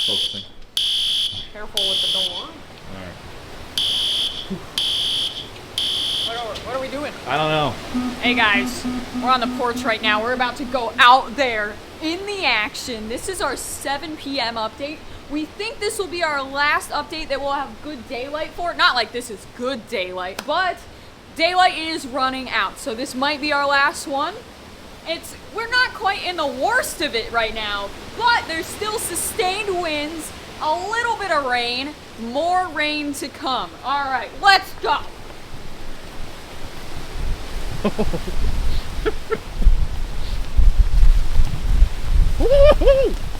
Focusing. Careful with the door. Alright. What are we doing? I don't know. Hey guys, we're on the porch right now. We're about to go out there in the action. This is our 7 p.m. update. We think this will be our last update that we'll have good daylight for. Not like this is good daylight, but daylight is running out. So this might be our last one. We're not quite in the worst of it right now, but there's still sustained winds, a little bit of rain, more rain to come. All right, let's go.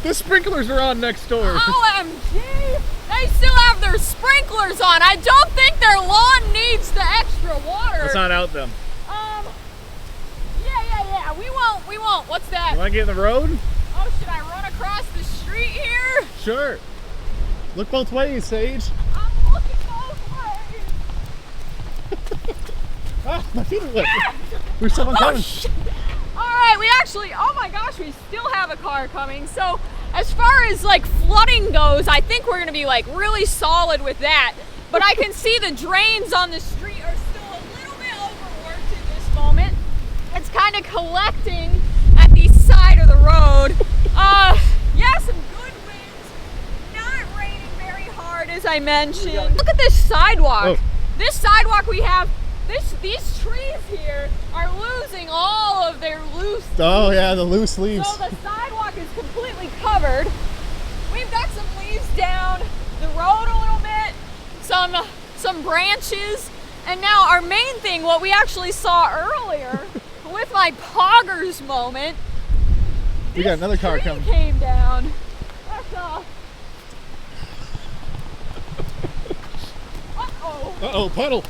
The sprinklers are on next door. OMG! They still have their sprinklers on. I don't think their lawn needs the extra water. Let's not out them. Yeah. We won't. What's that? You want to get in the road? Oh, should I run across the street here? Sure. Look both ways, Sage. I'm looking both ways. Ah, my feet are wet. There's someone coming. All right, oh my gosh, we still have a car coming. So as far as like flooding goes, I think we're gonna be like really solid with that. But I can see the drains on the street are still a little bit overworked in this moment. It's kind of collecting at the side of the road. Yeah, some good winds. Not raining very hard, as I mentioned. Look at this sidewalk. Oh. This sidewalk we have, these trees here are losing all of their loose leaves. Oh yeah, the loose leaves. So the sidewalk is completely covered. We've got some leaves down the road a little bit, some branches, and now our main thing, what we actually saw earlier with my poggers moment. We got another car coming. Came down. That's Uh-oh. Uh-oh, puddle.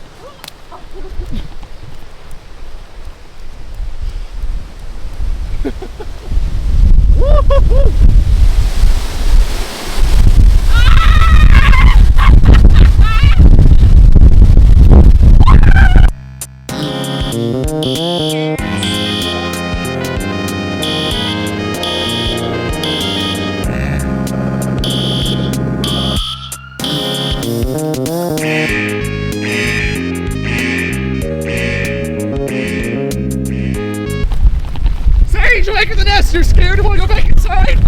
Sage, back in the nest. You're scared. You want to go back inside?